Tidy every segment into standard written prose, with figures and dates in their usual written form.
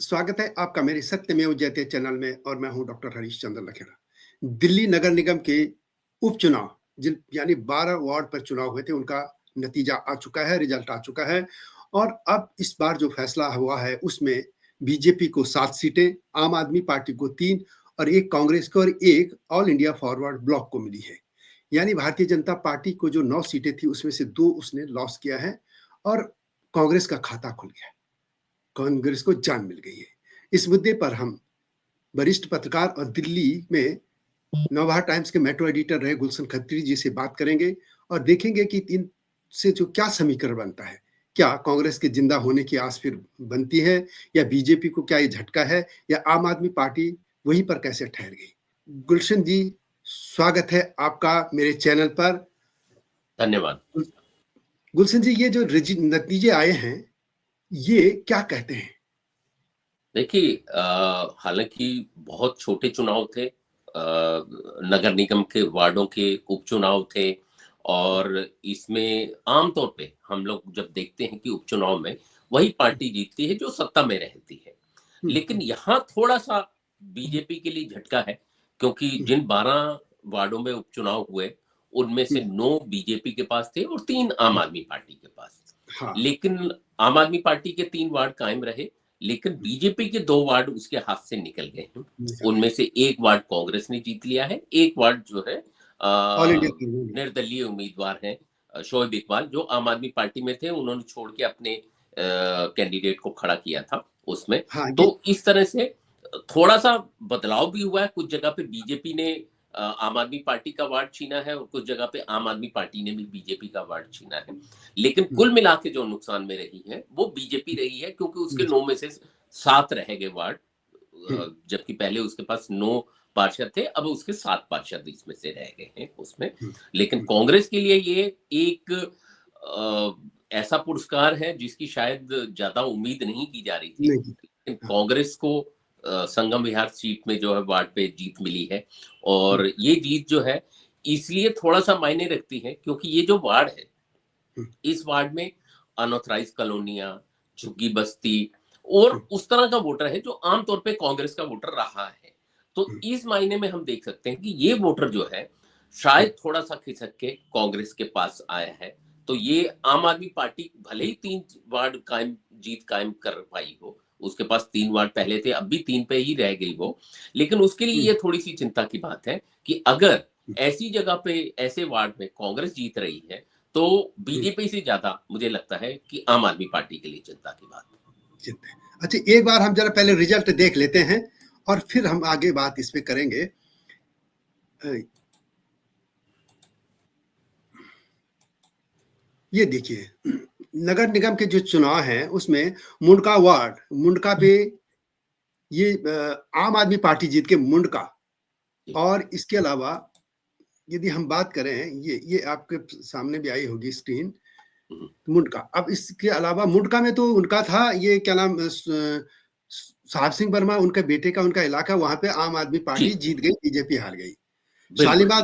स्वागत है आपका मेरे सत्यमेव जयते चैनल में और मैं हूं डॉक्टर हरीश चंद्र लखेड़ा। दिल्ली नगर निगम के उपचुनाव जिन यानी 12 वार्ड पर चुनाव हुए थे उनका नतीजा आ चुका है, रिजल्ट आ चुका है और अब इस बार जो फैसला हुआ है उसमें बीजेपी को 7 सीटें, आम आदमी पार्टी को 3 और एक कांग्रेस को और एक ऑल इंडिया फॉरवर्ड ब्लॉक को मिली है। यानी भारतीय जनता पार्टी को जो 9 सीटें थी उसमें से 2 उसने लॉस किया है और कांग्रेस का खाता खुल गया है। कांग्रेस को जान मिल गई है। इस मुद्दे पर हम वरिष्ठ पत्रकार और दिल्ली में नवभारत टाइम्स के मेट्रो एडिटर रहे गुलशन खत्री जी से बात करेंगे और देखेंगे कि इनसे जो क्या समीकरण बनता है। क्या कांग्रेस के जिंदा होने की आस फिर बनती है या बीजेपी को क्या ये झटका है या आम आदमी पार्टी वहीं पर कैसे ठहर गई। गुलशन जी, स्वागत है आपका मेरे चैनल पर। धन्यवाद। गुलशन जी, ये जो नतीजे आए हैं ये क्या कहते हैं? देखिए, हालांकि बहुत छोटे चुनाव थे, नगर निगम के वार्डों के उपचुनाव थे और इसमें आमतौर पे हम लोग जब देखते हैं कि उपचुनाव में वही पार्टी जीतती है जो सत्ता में रहती है। लेकिन यहाँ थोड़ा सा बीजेपी के लिए झटका है क्योंकि जिन 12 वार्डों में उपचुनाव हुए उनमें से 9 बीजेपी के पास थे और 3 आम आदमी पार्टी के पास। हाँ। लेकिन आम आदमी पार्टी के 3 वार्ड कायम रहे, लेकिन बीजेपी के 2 वार्ड उसके हाथ से निकल गए हैं। उनमें से एक वार्ड कांग्रेस ने जीत लिया है, एक वार्ड जो है ऑल इंडिया निर्दलीय उम्मीदवार हैं शोएब इकबाल जो आम आदमी पार्टी में थे, उन्होंने छोड़ के अपने कैंडिडेट को खड़ा किया था उसमें। हाँ, तो इस तरह से थोड़ा सा बदलाव भी हुआ है। कुछ जगह पे बीजेपी ने आम आदमी पार्टी का वार्ड छीना है और कुछ जगह पे आम आदमी पार्टी ने भी बीजेपी का वार्ड छीना है। लेकिन कुल मिला के जो नुकसान में रही है वो बीजेपी रही है क्योंकि उसके 9 में से 7 रह गए वार्ड, जबकि पहले उसके पास 9 पार्षद थे, अब उसके 7 पार्षद इसमें से रह गए हैं उसमें। लेकिन कांग्रेस के लिए ये एक ऐसा पुरस्कार है जिसकी शायद ज्यादा उम्मीद नहीं की जा रही थी। लेकिन कांग्रेस को संगम विहार सीट में जो है वार्ड पे जीत मिली है और ये जीत जो है इसलिए थोड़ा सा मायने रखती है क्योंकि ये जो वार्ड है इस वार्ड में अनऑथराइज कॉलोनियां, झुग्गी बस्ती और उस तरह का वोटर है जो आमतौर पे कांग्रेस का वोटर रहा है। तो इस मायने में हम देख सकते हैं कि ये वोटर जो है शायद थोड़ा सा खिसक के कांग्रेस के पास आया है। तो ये आम आदमी पार्टी भले ही 3 वार्ड जीत कायम कर पाई हो, उसके पास 3 वार्ड पहले थे, अब भी 3 पे ही रह गई वो, लेकिन उसके लिए ये थोड़ी सी चिंता की बात है कि अगर ऐसी जगह पे ऐसे वार्ड में कांग्रेस जीत रही है तो बीजेपी से ज्यादा मुझे लगता है कि आम आदमी पार्टी के लिए चिंता की बात है। अच्छा, एक बार हम जरा पहले रिजल्ट देख लेते हैं और फिर हम आगे बात इस पे करेंगे। ये देखिए, नगर निगम के जो चुनाव हैं उसमें मुंडका पे ये आम आदमी पार्टी जीत के मुंडका, और इसके अलावा यदि हम बात करें ये आपके सामने भी आई होगी स्क्रीन, मुंडका। अब इसके अलावा मुंडका में तो उनका था ये क्या नाम, साहब सिंह वर्मा, उनके बेटे का उनका इलाका, वहां पे आम आदमी पार्टी जीत गई, बीजेपी हार गई। शालीमार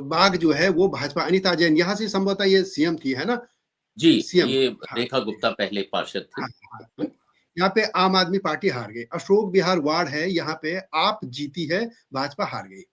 बाग जो है वो भाजपा, अनिता जैन यहाँ से संभवतः ये सीएम थी, है ना? जी, सीएम ये रेखा गुप्ता पहले पार्षद थे। यहाँ पे आम आदमी पार्टी हार गई। अशोक विहार वार्ड है, यहाँ पे आप जीती है, भाजपा हार गई।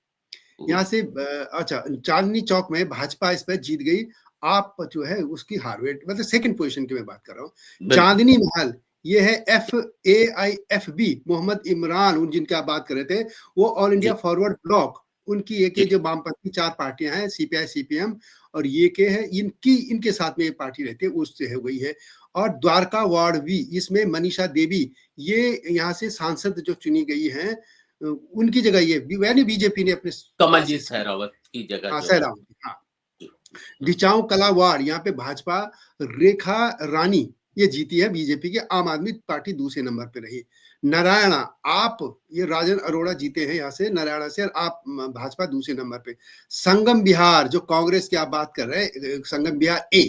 यहाँ से अच्छा, चांदनी चौक में भाजपा इस पर जीत गई, आप जो है उसकी हार गई, मतलब सेकंड पोजीशन की मैं बात कर रहा हूँ। चांदनी महल ये है FAIFB, मोहम्मद इमरान जिनकी आप बात कर रहे थे, वो ऑल इंडिया फॉरवर्ड ब्लॉक, उनकी एक जो वामपंथी 4 पार्टियां हैं, CPI CPM और ये के है, इनके साथ में ये पार्टी रहती है, उससे हो गई है। और द्वारका वार्ड भी, इसमें मनीषा देवी, ये यहाँ से सांसद जो चुनी गई है, उनकी जगह ये यानी बीजेपी ने अपने कमलजीत सहरावत की जगह डिचाऊ कला वार्ड, यहाँ पे भाजपा रेखा रानी ये जीती है, बीजेपी के आम आदमी पार्टी दूसरे नंबर पे रही। नारायणा आप, ये राजन अरोड़ा जीते हैं यहाँ से नारायणा से, और आप भाजपा दूसरे नंबर पे। संगम बिहार जो कांग्रेस की आप बात कर रहे हैं, संगम बिहार A,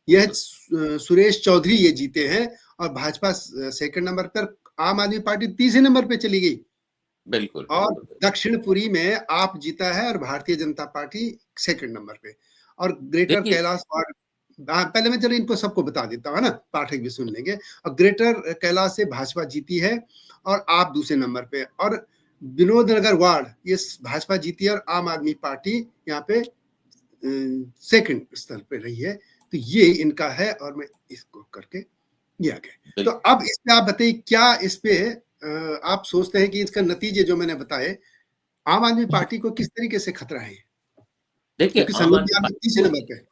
यह सुरेश चौधरी ये जीते हैं और भाजपा सेकंड नंबर पर, आम आदमी पार्टी तीसरे नंबर पे चली गई। बिल्कुल। और दक्षिणपुरी में आप जीता है और Bharatiya Janata party second number पे। और ग्रेटर कैलाश वार्ड, पहले मैं चलो इनको सबको बता देता हूँ, है ना? पाठक भी सुन लेंगे। और ग्रेटर कैलाश से भाजपा जीती है और आप दूसरे नंबर पे, और विनोद नगर वार्ड ये भाजपा जीती है और आम आदमी पार्टी यहाँ पे सेकंड स्तर पे रही है। तो ये इनका है और मैं इसको करके ये आ गए। तो अब इस पे आप बताइए, क्या इस पे आप सोचते हैं कि इसका नतीजे जो मैंने बताए, आम आदमी पार्टी को किस तरीके से खतरा है? देखिए, क्योंकि आम संगठन आदमी यहाँ पे पार्टी तीसरे को, नंबर पे है।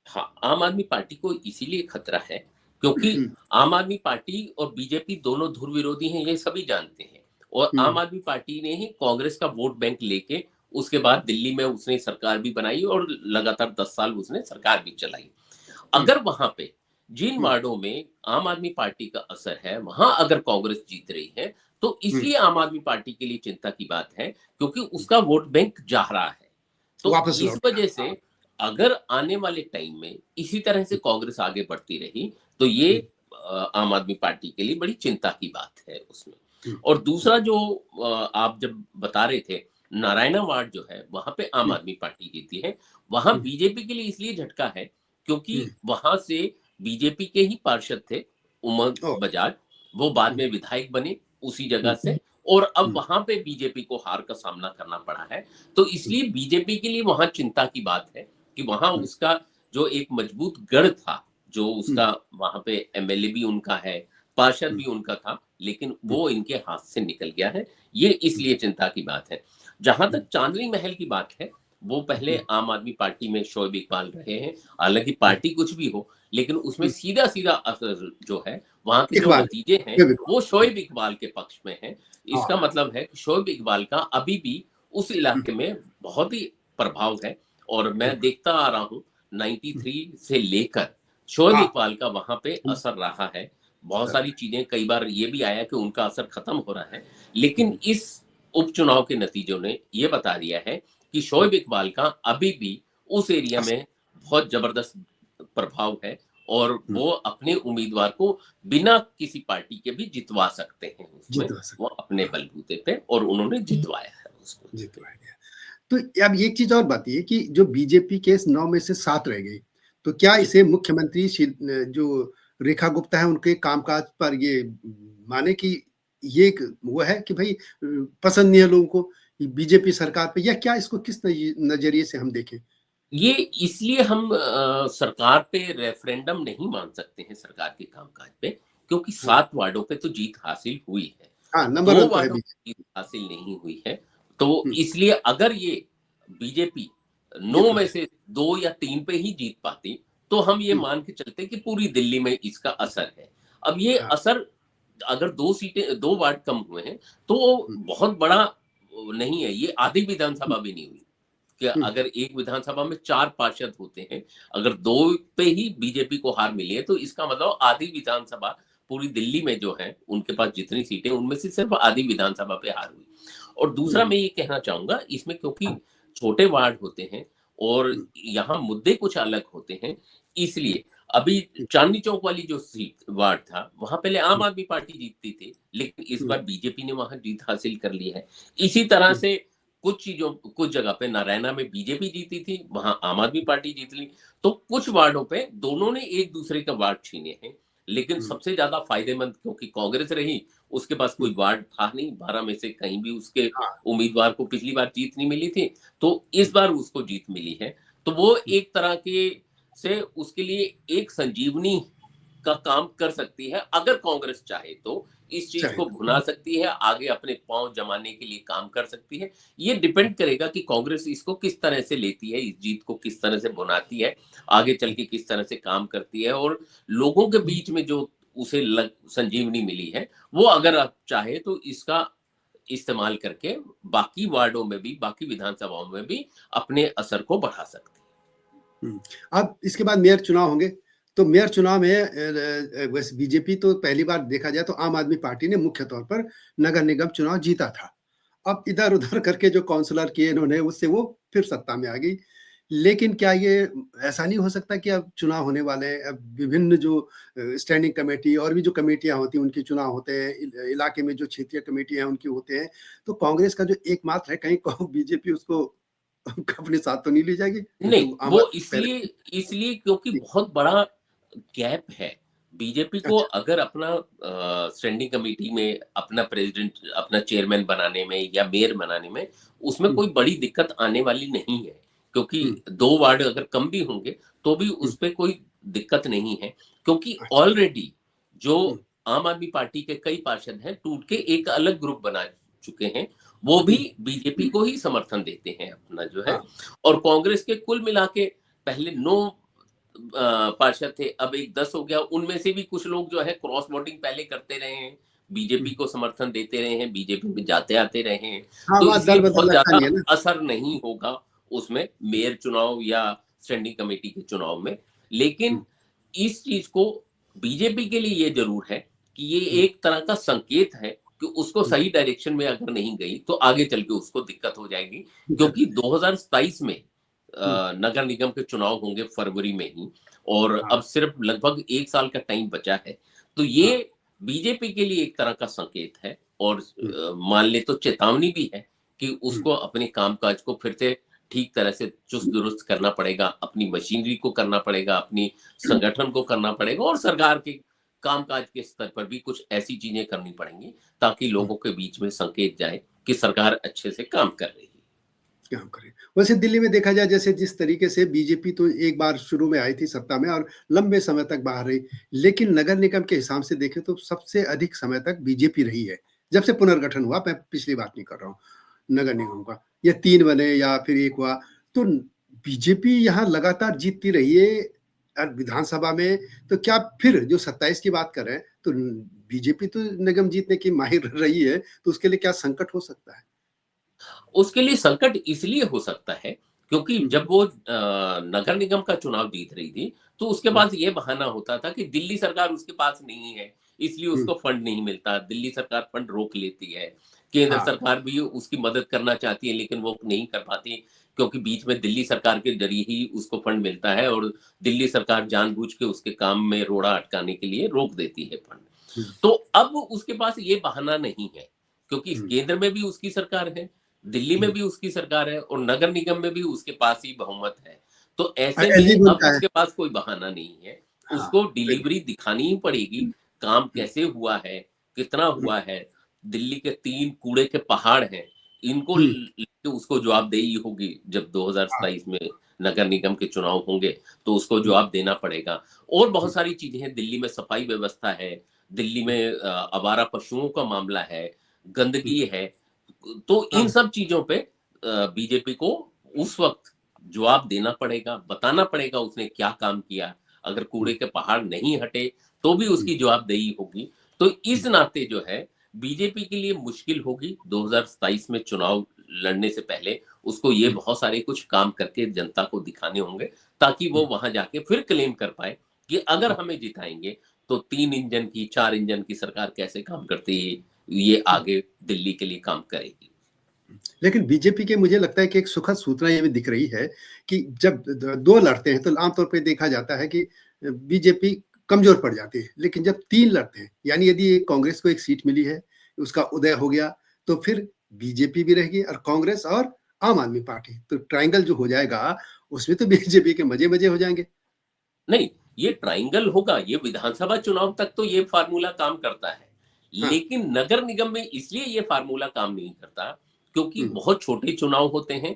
हाँ, आम आदमी पार्टी को इसीलिए खतरा है क्योंकि हुँ, आम आदमी पार्टी और बीजेपी दोनों ध्रुव विरोधी हैं, ये सभी जानते हैं। और हुँ, आम आदमी पार्टी ने ही कांग्रेस का वोट बैंक लेके उसके बाद दिल्ली में उसने सरकार भी बनाई और लगातार 10 साल उसने सरकार भी चलाई। हुँ, अगर वहां पे जिन हुँ, वार्डों में आम आदमी पार्टी का असर है, वहां अगर कांग्रेस जीत रही है, तो हुँ, इसलिए आम आदमी पार्टी के लिए चिंता की बात है क्योंकि उसका वोट बैंक जा रहा है। तो वापस इस लौट वजह रहा से अगर आने वाले टाइम में इसी तरह से है। कांग्रेस आगे बढ़ती रही, तो ये हुँ, आम आदमी पार्टी के लिए बड़ी चिंता की बात है उसमें। हुँ, और हुँ, दूसरा जो आप जब बता रहे थे, नारायणा वार्ड जो है, वहां पे आम हुँ, आदमी पार्टी जीती है। वहां हुँ, बीजेपी के लिए इसलिए झटका है क्योंकि हुँ, वहां से बीजेपी के ही पार्षद थे उमंग ओह! बजाज, वो बाद हुँ, में विधायक बने उसी हुँ, जगह से, और अब हुँ, वहां पे बीजेपी को हार का सामना करना पड़ा है। तो हुँ, इसलिए बीजेपी के लिए वहां चिंता की बात है कि वहां हुँ, उसका जो एक मजबूत गढ़ था, जो हुँ, उसका वहां पे एमएलए भी उनका है, पार्षद हुँ, भी उनका था, लेकिन हुँ, वो इनके हाथ से निकल गया है। ये हुँ, इसलिए चिंता की बात है। जहां हुँ, तक चांदनी महल की बात है, वो पहले हुँ, आम आदमी पार्टी में शोएब इकबाल रहे हैं। हालांकि हुँ, पार्टी कुछ भी हो, लेकिन उसमें हुँ, सीधा सीधा असर जो है, वहां के जो इकबाल, नतीजे हैं, शोएब इकबाल, वो हुँ, शोएब इकबाल के पक्ष में है। इसका हाँ, मतलब है कि शोएब इकबाल का अभी भी उस हुँ, इलाके में बहुत ही प्रभाव है। और हुँ, मैं देखता आ रहा हूँ हुँ, 93 से लेकर शोएब हाँ, इकबाल का वहां पे हुँ, असर रहा है। बहुत कर सारी रहे चीजें, कई बार ये भी आया कि उनका असर खत्म हो रहा है, हैं। लेकिन हुँ, इस उपचुनाव के नतीजों ने ये बता दिया है कि हुँ, शोएब इकबाल का अभी भी उस एरिया अस में बहुत जबरदस्त प्रभाव है और हुँ, वो अपने उम्मीदवार को बिना किसी पार्टी के भी जितवा सकते हैं उसमें। जितवा वो सकते अपने हैं। हाँ, बलबूते पे, और उन्होंने जितवाया है उसको। जितवाया गया। तो अब एक चीज़ और बताइए कि जो बीजेपी के 9 में से 7 रह गई, तो क्या जी। इसे मुख्यमंत्री जो रेखा गुप्ता है उनके कामकाज पर ये माने कि ये एक वो है कि भई पसंद नहीं है लोगों को बीजेपी सरकार पे, या क्या इसको किस नज़रिए से हम देखें? ये इसलिए हम सरकार पे रेफरेंडम नहीं मान सकते हैं, सरकार के कामकाज पे, क्योंकि हाँ, 7 वार्डों पे तो जीत हासिल हुई है। हाँ, नंबर 2 1 तो है वार्डों बीजेपी। पे जीत हासिल नहीं हुई है। तो हुँ, इसलिए अगर ये बीजेपी ये 9 तो में है। से 2 या 3 पे ही जीत पाती, तो हम ये हुँ, मान के चलते कि पूरी दिल्ली में इसका असर है। अब ये हाँ, असर, अगर 2 सीटें, 2 वार्ड कम हुए हैं, तो हुँ, बहुत बड़ा नहीं है, ये आधी विधानसभा हुँ, भी नहीं हुई। कि हुँ, अगर एक विधानसभा में 4 पार्षद होते हैं, अगर 2 पे ही बीजेपी को हार मिली है, तो इसका मतलब आधी विधानसभा पूरी दिल्ली में जो है, उनके पास जितनी सीटें, उनमें से सिर्फ आधी विधानसभा पे हार हुई। और दूसरा हुँ, मैं ये कहना चाहूँगा, इसमें क्योंकि छोटे वार्ड होते हैं और हुँ, यहाँ मुद्दे कुछ अलग होते हैं, हुँ, इसलिए अभी हुँ, चांदनी चौक वाली जो सीट वार्ड था, वहाँ पहले आम हुँ, आदमी पार्टी जीतती थी, लेकिन इस हुँ, बार बीजेपी ने वहाँ जीत हासिल कर ली है। इसी तरह हुँ, से कुछ जगह पे नारायणा में बीजेपी जीती थी, वहां आम आदमी पार्टी जीत ली। तो कुछ वार्डों पे दोनों ने एक दूसरे का वार्ड छीने हैं, लेकिन हुँ, सबसे ज्यादा फायदेमंद क्योंकि कांग्रेस रही, उसके पास हुँ, कोई वार्ड था नहीं, 12 में से कहीं भी उसके हाँ, उम्मीदवार को पिछली बार जीत नहीं मिली थी, तो इस हुँ, बार उसको जीत मिली है। तो वो हुँ, एक तरह के से उसके लिए एक संजीवनी का काम कर सकती है, अगर कांग्रेस चाहे तो इस चीज चाहे को तो। भुना सकती है, आगे अपने पांव जमाने के लिए काम कर सकती है। ये डिपेंड करेगा कि कांग्रेस इसको किस तरह से लेती है, इस जीत को किस तरह से भुनाती है, आगे चल के किस तरह से काम करती है, और लोगों के बीच में जो उसे संजीवनी मिली है, वो अगर आप चाहे तो इसका इस्तेमाल करके बाकी वार्डों में भी, बाकी विधानसभाओं में भी अपने असर को बढ़ा सकते हैं। हुँ। अब इसके बाद मेयर चुनाव होंगे, तो मेयर चुनाव में वैसे बीजेपी तो पहली बार देखा जाए तो आम आदमी पार्टी ने मुख्य तौर पर नगर निगम चुनाव जीता था। अब इधर-उधर करके जो काउंसलर किए इन्होंने, उससे वो फिर सत्ता में आ गई। लेकिन क्या ये ऐसा नहीं हो सकता कि अब चुनाव होने वाले हैं, अब विभिन्न जो स्टैंडिंग कमेटी और भी जो कमेटियाँ होती हैं उनके चुनाव होते हैं, इलाके में जो क्षेत्रीय कमेटियाँ हैं उनके होते हैं, तो कांग्रेस का जो एकमात्र है, कहीं बीजेपी उसको अपने साथ तो नहीं ले जाएगी? नहीं, तो आम वो आदमी इसलिए पहले इसलिए क्योंकि बहुत बड़ा गैप है। बीजेपी को अच्छा। अगर अपना स्टैंडिंग कमेटी में अपना प्रेज़िडेंट, अपना चेयरमैन बनाने में या मेयर बनाने में, उसमें हुँ, कोई बड़ी दिक्कत आने वाली नहीं है। क्योंकि हुँ, 2 वार्ड अगर कम भी होंगे, तो भी हुँ, उसपे कोई दिक्कत नहीं है। क्योंकि अच्छा। ऑलरेडी जो हुँ, आम आदमी पार्टी के कई पार्षद हैं, टूट के एक अलग ग्रुप बना चुके हैं। वो भी हुँ, बीजेपी को ही समर्थन देते हैं अपना जो है। हाँ, और कांग्रेस के कुल मिला के पहले 9 पार्षद थे, अब एक 10 हो गया। उनमें से भी कुछ लोग जो है क्रॉस वोटिंग पहले करते रहे हैं, बीजेपी हुँ। को समर्थन देते रहे हैं, बीजेपी में जाते-आते रहे हैं। हाँ, तो वहाँ इसलिए दल-बदल बहुत लगता ज़्यादा नहीं है ना। असर नहीं होगा उसमें, मेयर चुनाव या स्टैंडिंग कमेटी के चुनाव में। लेकिन हुँ, इस चीज़ को बीजेपी के लिए ये ज़रूर है कि ये हुँ, एक तरह का संकेत है कि उसको हुँ, सही डायरेक्शन में अगर नहीं गई, तो आगे चल के उसको दिक्कत हो जाएगी। दिक्कत क्योंकि है। 2027 में हुँ, नगर निगम के चुनाव होंगे फरवरी में ही, और हाँ, अब सिर्फ लगभग 1 साल का टाइम बचा है। तो हाँ, ये बीजेपी के लिए एक तरह का संकेत है, और हुँ, मान लें तो चेतावनी भी है कि हुँ, उसको अपने कामकाज को फिर से ठीक तरह से चुस्त-दुरुस्त करना पड़ेगा, अपनी मशीनरी को करना पड़ेगा, अपनी संगठन को करना पड़ेगा, और सरकार के कामकाज के स्तर पर भी कुछ ऐसी चीज़ें करनी पड़ेंगी, ताकि हुँ, लोगों के बीच में संकेत जाए कि सरकार अच्छे से काम कर रही है। काम करें। वैसे दिल्ली में देखा जाए जैसे जिस तरीके से बीजेपी तो एक बार शुरू में आई थी सत्ता में और लंबे समय तक बाहर रही, लेकिन नगर निगम के हिसाब से देखें तो सबसे अधिक समय तक बीजेपी रही है। जब से पुनर्गठन हुआ, मैं पिछली बात नहीं कर रहा हूँ, नगर निगम का, या 3 बने या फिर 1 हुआ, तो बीजेपी यहाँ लगातार जीतती रही है विधानसभा में, तो क्या फिर जो 27 की बात कर रहे हैं, तो बीजेपी तो निगम जीतने की माहिर रही है, तो उसके लिए क्या संकट हो सकता है? उसके लिए संकट इसलिए हो सकता है क्योंकि हुँ, जब वो नगर निगम का चुनाव जीत रही थी, तो उसके हुँ, पास ये बहाना होता था कि दिल्ली सरकार उसके पास नहीं है, इसलिए हुँ, उसको फंड नहीं मिलता। दिल्ली सरकार फंड रोक लेती है। केंद्र हाँ, सरकार भी उसकी मदद करना चाहती है, लेकिन वो नहीं कर पाती, क्योंकि बीच में दिल्ली सरकार के ज़रिए ही उसको फंड मिलता है, और दिल्ली सरकार जानबूझ के उसके काम में रोड़ा अटकाने के लिए रोक देती है फंड। हुँ, तो अब उसके पास ये बहाना नहीं है, क्योंकि हुँ, केंद्र में भी उसकी सरकार है, दिल्ली में हुँ। भी उसकी सरकार है, और नगर निगम में भी उसके पास ही बहुमत है। तो ऐसे में अब एलिजिबल का है। उसके पास कोई बहाना नहीं है। हाँ, उसको बिल डिलीवरी दिखानी ही पड़ेगी, काम हुँ, कैसे हुआ है, कितना हुँ, हुआ है। दिल्ली के 3 कूड़े के पहाड़ हैं, इनको हुँ, लेके उसको जवाबदेही होगी। जब हाँ, 2027 में नगर निगम के चुनाव होंगे, तो उसको हुँ, जवाब देना पड़ेगा। और हुँ, बहुत सारी चीज़ें हैं, दिल्ली में सफाई व्यवस्था है, दिल्ली हुँ, में आवारा पशुओं का मामला है, हुँ, गंदगी है। तो इन हाँ, सब चीज़ों पे बीजेपी को उस वक़्त जवाब देना पड़ेगा, बताना पड़ेगा उसने क्या काम किया। अगर हुँ, कूड़े के पहाड़ नहीं हटे, तो भी हुँ, उसकी जवाबदेही होगी। तो हुँ, इस नाते जो है, बीजेपी के लिए मुश्किल होगी 2027 में चुनाव लड़ने से पहले, उसको ये हुँ, बहुत सारे कुछ काम करके जनता को दिखाने होंगे, ताकि वो हुँ, वहाँ जाके फिर क्लेम कर पाए कि अगर हुँ, हमें जिताएँगे, तो 3 इंजन की, 4 इंजन की सरकार कैसे काम करती है, ये हुँ। आगे दिल्ली के लिए काम करेगी। लेकिन बीजेपी के मुझे लगता है कि एक सुखद सूचना ये भी दिख रही है कि जब 2 लड़ते हैं तो आमतौर पे देखा जाता है कि बीजेपी कमज़ोर पड़ जाती है। लेकिन जब 3 लड़ते हैं, यानी यदि कांग्रेस को एक सीट मिली है, उसका उदय हो गया, तो फिर बीजेपी भी रहेगी और कांग्रेस और आम आदमी पार्टी। तो ट्रायंगल जो हो जाएगा, उसमें तो बीजेपी के मज़े-मज़े हो जाएँगे। नहीं, ये ट्रायंगल होगा, ये विधानसभा चुनाव तक तो ये फ़ॉर्मूला काम करता है। हाँ, लेकिन नगर निगम में इसलिए ये फ़ॉर्मूला काम नहीं करता, क्योंकि हुँ, बहुत छोटे चुनाव होते हैं,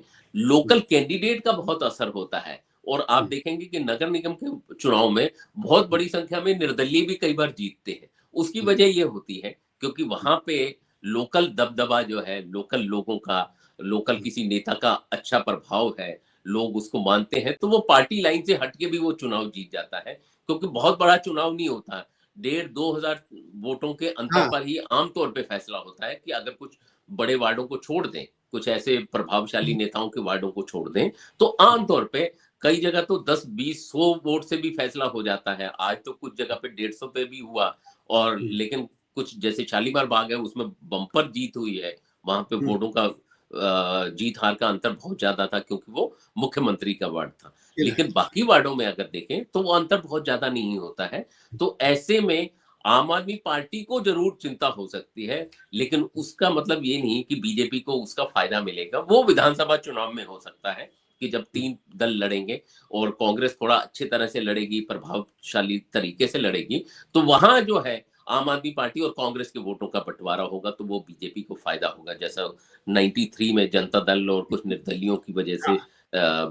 हुँ, लोकल कैंडिडेट का बहुत असर होता है। और आप हुँ, देखेंगे कि नगर निगम के चुनाव में बहुत हुँ, बड़ी संख्या में निर्दलीय भी कई बार जीतते हैं। उसकी हुँ, वजह ये होती है, क्योंकि हुँ, वहाँ पे लोकल दबदबा जो है, लोकल लोगों का, लोकल हुँ, किसी नेता का अच्छा प्रभाव है, लोग उसको मानते हैं, तो वो पार्टी लाइन से हट के भी वो चुनाव जीत जाता है। क्योंकि बहुत बड़ा चुनाव नहीं होता। 1,500-2,000 वोटों के अंतर हाँ, पर ही आम तौर पे फैसला होता है कि अगर कुछ बड़े वार्डों को छोड़ दें, कुछ ऐसे प्रभावशाली नेताओं के वार्डों को छोड़ दें, तो आम तौर पे कई जगह तो 10, 20, 100 वोट से भी फैसला हो जाता है। आज तो कुछ जगह पे 150 पे भी हुआ, और हुँ, लेकिन कुछ जैसे शालीमार बाग है, उसमें बम्पर जीत हुई है। वहाँ पे हुँ, वोटों का जीत-हार का अंतर बहुत ज़्यादा था, क्योंकि वो मुख्यमंत्री का वार्ड था। ये है। लेकिन बाकी वार्डों में अगर देखें, तो वो अंतर बहुत ज़्यादा नहीं होता है। तो ऐसे में आम आदमी पार्टी को जरूर चिंता हो सकती है, लेकिन उसका मतलब ये नहीं कि बीजेपी को उसका फायदा मिलेगा। वो विधानसभा चुनाव में हो सकता है कि जब 3 दल लड़ेंगे और कांग्रेस थोड़ा अच्छे तरह से लड़ेगी, प्रभावशाली तरीके से लड़ेगी, तो वहां जो है आम आदमी पार्टी और कांग्रेस के वोटों का बंटवारा होगा, तो वो बीजेपी को फायदा होगा। जैसा 93 में जनता दल और कुछ निर्दलियों की वजह से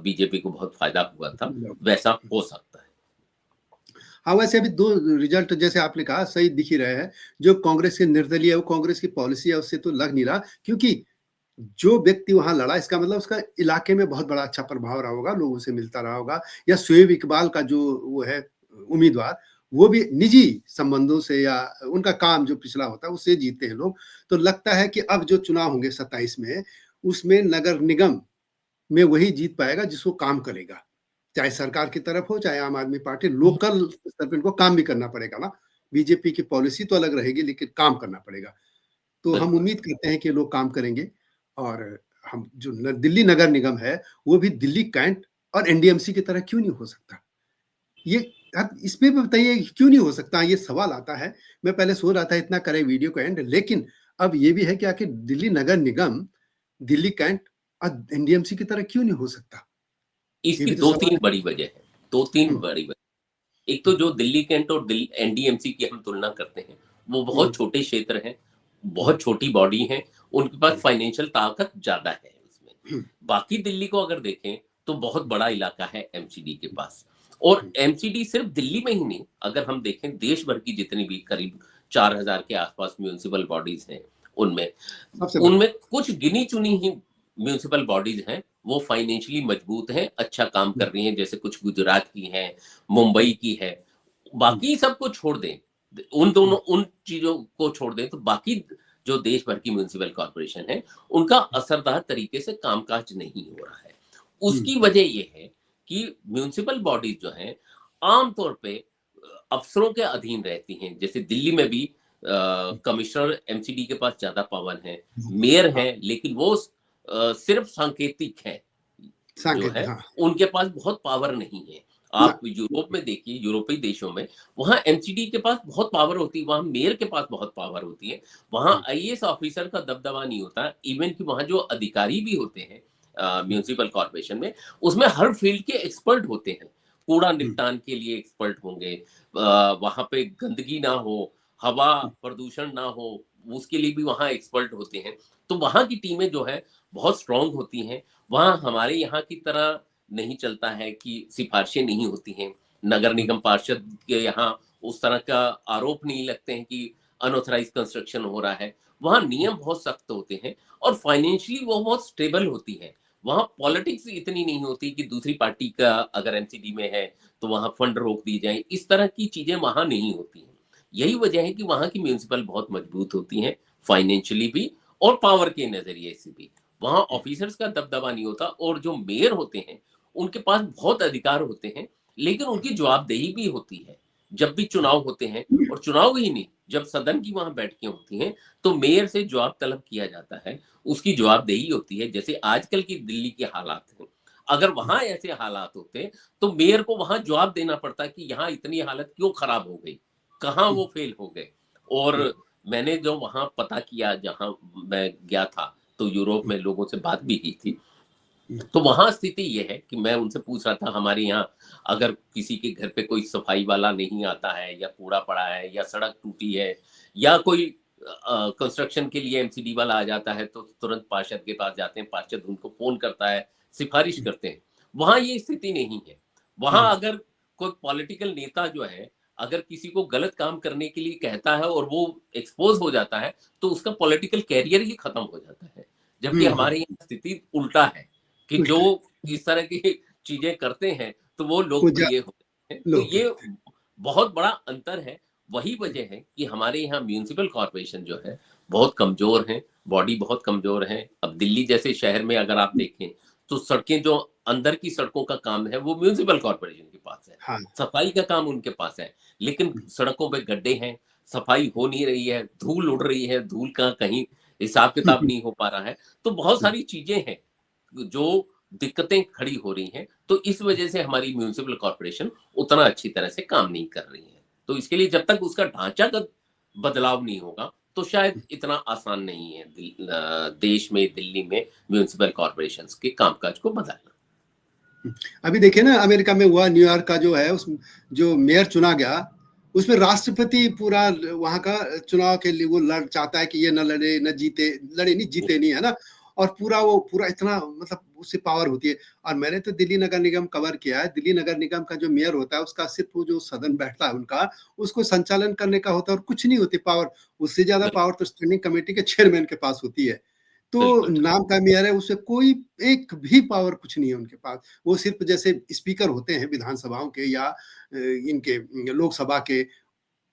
बीजेपी को बहुत फायदा हुआ था, वैसा हो सकता है। हाँ, वैसे अभी 2 रिजल्ट जैसे आपने कहा सही दिख ही रहे हैं। जो कांग्रेस के निर्दलीय है, वो कांग्रेस की पॉलिसी है उससे तो लग नहीं रहा, क्योंकि जो व्यक्ति वहाँ लड़ा इसका मतलब उसका इलाके में बहुत बड़ा अच्छा प्रभाव रहा होगा, लोगों से मिलता रहा होगा। या शोएब इकबाल का जो वो है उम्मीदवार, वो भी निजी संबंधों से या उनका काम जो पिछला होता है उससे जीतते हैं लोग। तो लगता है कि अब जो चुनाव होंगे 27 में, उसमें नगर निगम में वही जीत पाएगा जिसको काम करेगा। चाहे सरकार की तरफ हो, चाहे आम आदमी पार्टी, लोकल स्तर पे इनको काम भी करना पड़ेगा ना। बीजेपी की पॉलिसी तो अलग रहेगी लेकिन काम करना पड़ेगा। तो हम बिल्कुल। उम्मीद करते हैं कि लोग काम करेंगे और हम जो दिल्ली नगर निगम है, वो भी दिल्ली कैंट और एनडीएमसी की तरह क्यों नहीं हो सकता? ये आप इसमें भी बताइए क्यों नहीं हो सकता? ये सवाल आता है। मैं पहले सोच रहा था इतना करें वीडियो को एंड, लेकिन अब ये भी है कि आखिर दिल्ली नगर निगम, दिल्ली कैंट और एनडीएमसी की तरह क्यों नहीं हो सकता? ये इसकी भी तो दो सवाल तीन है। बड़ी वजह है, दो तीन हुँ, बड़ी वजह। एक तो हुँ, जो दिल्ली कैंट और एनडीएमसी की हम तुलना करते हैं, वो हुँ, बहुत छोटे क्षेत्र हैं, हुँ, बहुत छोटी बॉडी हैं, उनके पास हुँ, फाइनेंशियल ताकत ज्यादा है इसमें। हुँ, बाकी दिल्ली को अगर देखें तो बहुत हुँ, बड़ा इलाका है एमसीडी के पास। और हुँ, एमसीडी सिर्फ दिल्ली में ही नहीं, अगर हम देखें देश भर की जितनी भी करीब 4000 के आसपास म्यूनिसिपल बॉडीज हैं, उनमें सबसे बड़ा। उनमें कुछ गिनी चुनी ही म्यूनिसिपल बॉडीज हैं, वो फाइनेंशियली मजबूत हैं, अच्छा काम हुँ, कर रही हैं, जैसे कुछ गुजरात की हैं, हुँ, मुंबई की है। हुँ, बाकी सबको छोड़ दें, हुँ, उन चीजों को छोड़ दें, तो बाकी जो देश भर की म्यूनिसिपल कॉर्पोरेशन है, उनका असरदार तरीके से कामकाज नहीं हो रहा है। हुँ, उसकी वजह ये है कि म्यूनिसिपल बॉडीज जो हैं, आमतौर पे अफसरों के अधीन रहती हैं। जैसे दिल्ली में भी कमिश्नर एमसीडी के पास ज्यादा पावर है, हुँ, मेयर हाँ, हैं, लेकिन वो सिर्फ सांकेतिक है, जो सांकेतिक है हाँ, उनके पास बहुत पावर नहीं है। सा आप यूरोप में देखिए, यूरोपीय देशों में वहां एमसीडी के पास बहुत पावर होती है, वहां मेयर के पास बहुत पावर होती है, वहां हुँ, आईएएस ऑफिसर का दबदबा नहीं होता। इवन कि वहां जो अधिकारी भी होते हैं हुँ, म्यूनिसिपल कॉर्पोरेशन में, उसमें हर फील्ड के एक्सपर्ट होते हैं। कूड़ा हुँ, निपटान के लिए एक्सपर्ट होंगे, वहां पे गंदगी ना हो, हवा हुँ, प्रदूषण ना हो, उसके लिए भी वहां एक्सपर्ट होते हैं। तो वहां की टीमें जो है बहुत स्ट्रांग होती हैं। वहाँ हमारे यहाँ की तरह नहीं चलता है कि सिफारिशें नहीं होती हैं। नगर हुँ, निगम पार्षद के यहाँ उस तरह का आरोप नहीं लगते हैं कि अनऑथराइज्ड कंस्ट्रक्शन हो रहा है। वहाँ हुँ, नियम बहुत सख्त होते हैं और फाइनेंशियली वो बहुत स्टेबल होती है। वहाँ पॉलिटिक्स इतनी नहीं होती कि दूसरी पार्टी का अगर एमसीडी में है तो वहाँ फंड रोक दी जाए। इस तरह की चीजें वहाँ नहीं होती हैं। यही वजह है कि वहाँ की म्युनिसिपल बहुत मजबूत होती हैं, फाइनेंशियली भी और पावर के नजरिए से भी। वहाँ हुँ, ऑफिसर्स का दबदबा नहीं होता और जो मेयर होते हैं, उनके पास बहुत अधिकार होते हैं, लेकिन उनकी जवाबदेही भी होती है। जब भी चुनाव होते हैं, और चुनाव ही नहीं, जब सदन की वहाँ बैठकें होती हैं, तो मेयर से जवाब तलब किया जाता है, उसकी जवाबदेही होती है। जैसे आजकल की दिल्ली के हालात हैं, अगर हुँ, वहाँ ऐसे हालात होते, तो मेयर को वहाँ जवाब देना पड़ता कि यहाँ इतनी हालत क्यों खराब हो गई? कहाँ हुँ, वो फेल हो गए? और हुँ, मैंने जो वहाँ पता किया, जहाँ मैं गया था, तो यूरोप हुँ, में लोगों से बात भी की थी। हुँ, तो वहाँ स्थिति ये है कि मैं उनसे पूछ रहा था, हमारे यहाँ अगर किसी के घर पे कोई सफाई वाला नहीं आता है, या कूड़ा पड़ा है, या सड़क टूटी है, या कोई कंस्ट्रक्शन के लिए एमसीडी वाला आ जाता है, तो तुरंत पार्षद के पास जाते हैं, पार्षद उनको फ़ोन करता है, सिफ़ारिश हुँ, करते हैं। वहाँ ये स्थिति नहीं है। हुँ, वहाँ अगर कोई पॉलिटिकल नेता जो है, अगर किसी को गलत काम करने के लिए कहता है और वो एक्सपोज़ हो जाता है, तो उसका पॉलिटिकल करियर ही खत्म हो जाता है। जबकि हुँ, हुँ, हमारे यहाँ स्थिति उल्टा है। कि जो उल्टा है। इस तरह की चीजें करते हैं, तो वो वो जा लोकप्रिय होते हैं। तो लोग ये करते हैं। बहुत बड़ा अंतर है। वही वजह है कि हमारे यहाँ म्युनिसिपल कॉर्पोरेशन जो है बहुत कमजोर है, बॉडी बहुत कमजोर है। अब दिल्ली जैसे शहर में अगर आप देखें, तो सड़कें जो अंदर की सड़कों का काम है वो म्युनिसिपल कॉर्पोरेशन के पास है, हाँ, सफाई का काम उनके पास है। लेकिन हुँ, सड़कों पे गड्ढे हैं, सफाई हो नहीं रही है, धूल उड़ रही है, धूल का कहीं हिसाब हुँ, किताब हुँ, नहीं हो पा रहा है। तो बहुत हुँ, सारी चीजें हैं जो दिक्कतें खड़ी हो रही हैं, तो इस वजह से हमारी म्युनिसिपल कॉर्पोरेशन उतना अच्छी तरह से काम नहीं कर रही है। तो इसके लिए जब तक उसका ढांचागत बदलाव नहीं होगा तो शायद इतना आसान नहीं है देश में, दिल्ली में म्युनिसिपल कॉर्पोरेशंस के कामकाज को बदलना। अभी देखिए ना, अमेरिका में हुआ, न्यूयॉर्क का जो है, उस जो मेयर चुना गया, उसमें राष्ट्रपति पूरा वहाँ का चुनाव के लिए वो लड़ चाहता है कि ये न लड़े, न जीते, लड़े नहीं, जीते नहीं, है ना? और पूरा इतना मतलब उससे पावर होती है। और मैंने तो दिल्ली नगर निगम कवर किया है। दिल्ली नगर निगम का जो मेयर होता है, उसका सिर्फ वो जो सदन बैठता है उनका, उसको संचालन करने का होता है और कुछ नहीं होती पावर। उससे ज़्यादा बिल्कुल, पावर तो स्टैंडिंग कमेटी के चेयरमैन के पास होती है। तो बिल्कुल, नाम का मेयर है, उससे कोई एक भी पावर कुछ नहीं है उनके पास। वो सिर्फ जैसे स्पीकर होते हैं विधानसभाओं के या इनके लोकसभा के,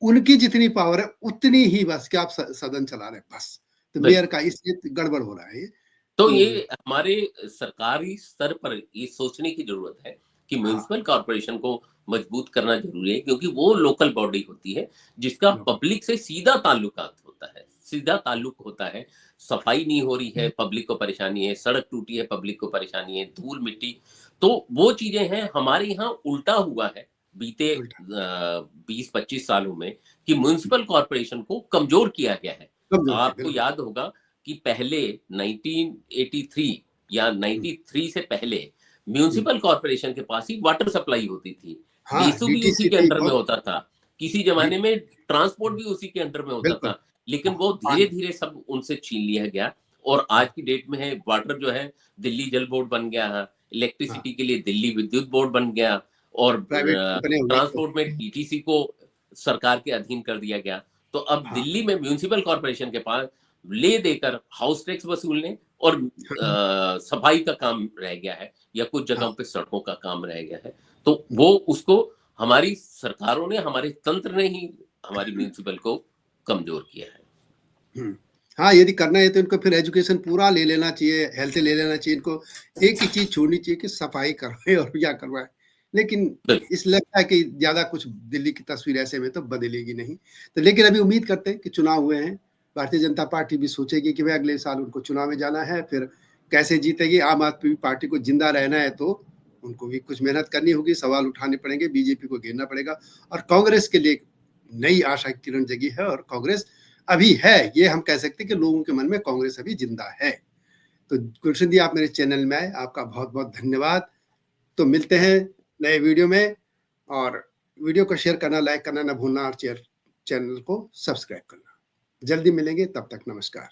उनकी जितनी पावर है उतनी ही बस कि आप सदन चला रहे हैं बस। तो मेयर बिल्कुल। का इसलिए गड़बड़ हो रहा है ये। तो तो ये हमारे सरकारी स्तर पर ये सोचने की जरूरत है कि हाँ, म्युनिसिपल कॉर्पोरेशन को मजबूत करना जरूरी है, क्योंकि वो लोकल बॉडी होती है जिसका बिल्कुल। पब्लिक से सीधा ताल्लुकात होता है, सीधा ताल्लुक होता है। सफाई नहीं हो रही है, पब्लिक को परेशानी है, सड़क टूटी है, पब्लिक को परेशानी है, धूल मिट्टी, तो वो चीजें हैं। हमारे यहाँ उल्टा हुआ है बीते उल्टा 20-25 सालों में कि म्युनिसिपल कॉर्पोरेशन को कमजोर किया गया है। कमजोर किया, आपको बिल्कुल। याद होगा कि पहले 1983 या हुँ, 93 से पहले हुँ। म्युनिसिपल कॉर्पोरेशन के पास ही वाटर सप्लाई होती थी। हाँ, डीसू भी उसी डीटीसी के थी अंडर में बहुत। होता था। किसी डी जमाने में ट्रांसपोर्ट भी उसी के अंडर में होता बिल्कुल। था। लेकिन हाँ, वो पानी। धीरे-धीरे सब उनसे छीन लिया गया और आज हाँ, की डेट में है वाटर जो है दिल्ली जल बोर्ड बन गया है। हाँ। इलेक्ट्रिसिटी के लिए दिल्ली विद्युत बोर्ड बन गया और प्राइवेट कंपनी हो गई तो। ट्रांसपोर्ट में टीटीसी को सरकार के अधीन कर दिया गया। तो अब हाँ, दिल्ली में म्युनिसिपल कॉर्पोरेशन के पास ले देकर हाउस टैक्स वसूलने और हाँ, सफाई का काम रह गया है या कुछ हाँ। जगहों पे सड़कों का काम रह गया है। तो वो उसको हमारी सरकारों ने, हमारे तंत्र ने ही हमारी म्युनिसिपल को कमजोर किया है। हुँ। हाँ, यदि करना है तो इनको फिर एजुकेशन पूरा ले लेना चाहिए, हेल्थ ले लेना चाहिए इनको। एक ही चीज़ छोड़नी चाहिए कि सफाई करवाएँ और क्या करवाएँ। लेकिन बिल्कुल, इस लगता है कि ज़्यादा कुछ दिल्ली की तस्वीर ऐसे में तो बदलेगी नहीं। तो लेकिन अभी उम्मीद करते हैं कि चुनाव हुए हैं, भारतीय जनता पार्टी भी सोचेगी कि भई अगले साल उनको चुनाव में जाना है, फिर कैसे जीतेगी। आम आदमी पार्टी को ज़िंदा रहना है तो उनको भी कुछ मेहनत करनी होगी, सवाल उठाने पड़ेंगे, बीजेपी को घेरना पड़ेगा और कांग्रेस के लिए नई आशा की किरण जगी है और कांग्रेस अभी है, ये हम कह सकते हैं कि लोगों के मन में कांग्रेस अभी जिंदा है। तो गुलशन जी, आप मेरे चैनल में आए, आपका बहुत-बहुत धन्यवाद। तो मिलते हैं नए वीडियो में और वीडियो को शेयर करना, लाइक करना ना भूलना और चैनल को सब्सक्राइब करना। जल्दी मिलेंगे, तब तक नमस्कार।